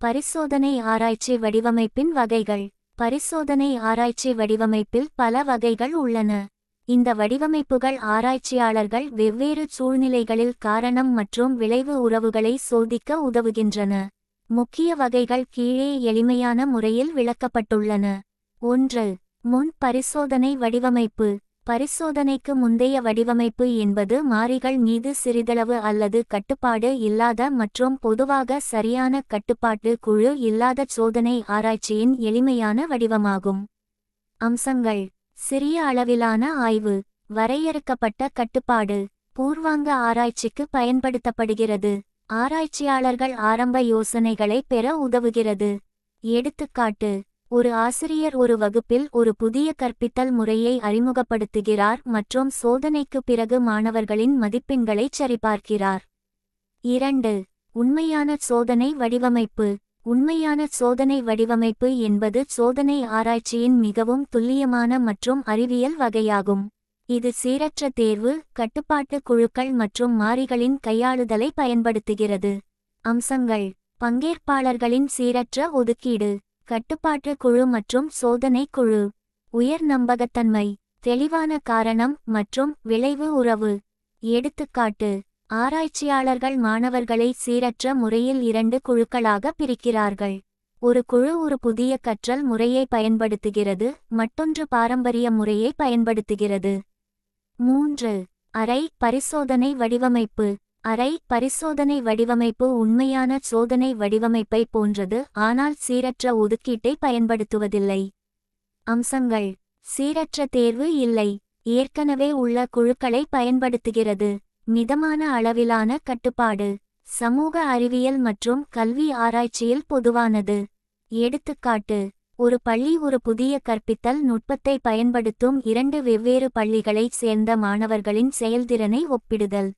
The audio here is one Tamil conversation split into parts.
பரிசோதனை ஆராய்ச்சி வடிவமைப்பின் வகைகள். பரிசோதனை ஆராய்ச்சி வடிவமைப்பில் பல வகைகள் உள்ளன. இந்த வடிவமைப்புகள் ஆராய்ச்சியாளர்கள் வெவ்வேறு சூழ்நிலைகளில் காரணம் மற்றும் விளைவு உறவுகளை சோதிக்க உதவுகின்றன. முக்கிய வகைகள் கீழே எளிமையான முறையில் விளக்கப்பட்டுள்ளன. 1. முன் பரிசோதனை வடிவமைப்பு. பரிசோதனைக்கு முந்தைய வடிவமைப்பு என்பது மாறிகள் மீது சிறிதளவு அல்லது கட்டுப்பாடு இல்லாத மற்றும் பொதுவாக சரியான கட்டுப்பாட்டு குழு இல்லாத சோதனை ஆராய்ச்சியின் எளிமையான வடிவமாகும். அம்சங்கள்: சிறிய அளவிலான ஆய்வு, வரையறுக்கப்பட்ட கட்டுப்பாடு, பூர்வாங்க ஆராய்ச்சிக்கு பயன்படுத்தப்படுகிறது, ஆராய்ச்சியாளர்கள் ஆரம்ப யோசனைகளை பெற உதவுகிறது. எடுத்துக்காட்டு: ஒரு ஆசிரியர் ஒரு வகுப்பில் ஒரு புதிய கற்பித்தல் முறையை அறிமுகப்படுத்துகிறார் மற்றும் சோதனைக்கு பிறகு மாணவர்களின் மதிப்பெண்களைச் சரிபார்க்கிறார். 2. உண்மையான சோதனை வடிவமைப்பு. உண்மையான சோதனை வடிவமைப்பு என்பது சோதனை ஆராய்ச்சியின் மிகவும் துல்லியமான மற்றும் அறிவியல் வகையாகும். இது சீரற்ற தேர்வு, கட்டுப்பாட்டு குழுக்கள் மற்றும் மாறிகளின் கையாளுதலை பயன்படுத்துகிறது. அம்சங்கள்: பங்கேற்பாளர்களின் சீரற்ற ஒதுக்கீடு, கட்டுப்பாட்டு குழு மற்றும் சோதனை குழு, உயர் நம்பகத்தன்மை, தெளிவான காரணம் மற்றும் விளைவு உறவு. எடுத்துக்காட்டு: ஆராய்ச்சியாளர்கள் மாணவர்களை சீரற்ற முறையில் 2 குழுக்களாக பிரிக்கிறார்கள். ஒரு குழு ஒரு புதிய கற்றல் முறையை பயன்படுத்துகிறது, மற்றொன்று பாரம்பரிய முறையை பயன்படுத்துகிறது. 3. அரை பரிசோதனை வடிவமைப்பு. அரை பரிசோதனை வடிவமைப்பு உண்மையான சோதனை வடிவமைப்பை போன்றது, ஆனால் சீரற்ற ஒதுக்கீட்டை பயன்படுத்துவதில்லை. அம்சங்கள்: சீரற்ற தேர்வு இல்லை, ஏற்கனவே உள்ள குழுக்களை பயன்படுத்துகிறது, மிதமான அளவிலான கட்டுப்பாடு, சமூக அறிவியல் மற்றும் கல்வி ஆராய்ச்சியில் பொதுவானது. எடுத்துக்காட்டு: ஒரு பள்ளி ஒரு புதிய கற்பித்தல் நுட்பத்தை பயன்படுத்தும் 2 வெவ்வேறு பள்ளிகளைச் சேர்ந்த மாணவர்களின் செயல்திறனை ஒப்பிடுதல்.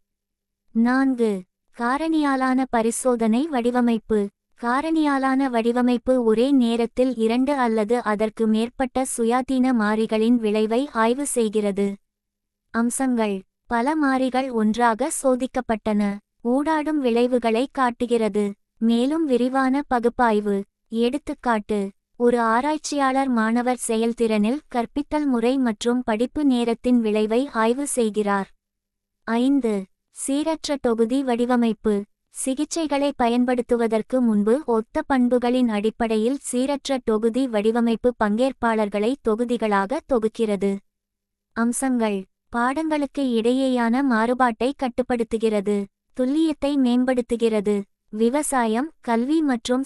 4. காரணியாலான பரிசோதனை வடிவமைப்பு. காரணியாலான வடிவமைப்பு ஒரே நேரத்தில் 2 அல்லது அதற்கு மேற்பட்ட சுயாதீன மாறிகளின் விளைவை ஆய்வு செய்கிறது. அம்சங்கள்: பல மாறிகள் ஒன்றாக சோதிக்கப்பட்டன, ஊடாடும் விளைவுகளை காட்டுகிறது, மேலும் விரிவான பகுப்பாய்வு. எடுத்துக்காட்டு: ஒரு ஆராய்ச்சியாளர் மாணவர் செயல்திறனில் கற்பித்தல் முறை மற்றும் படிப்பு நேரத்தின் விளைவை ஆய்வு செய்கிறார். 5. சீரற்ற தொகுதி வடிவமைப்பு. சிகிச்சைகளை பயன்படுத்துவதற்கு முன்பு ஒத்த பண்புகளின் அடிப்படையில் சீரற்ற தொகுதி வடிவமைப்பு பங்கேற்பாளர்களை தொகுதிகளாக தொகுக்கிறது. அம்சங்கள்: பாடங்களுக்கு இடையேயான மாறுபாட்டை கட்டுப்படுத்துகிறது, துல்லியத்தை மேம்படுத்துகிறது, விவசாயம், கல்வி மற்றும்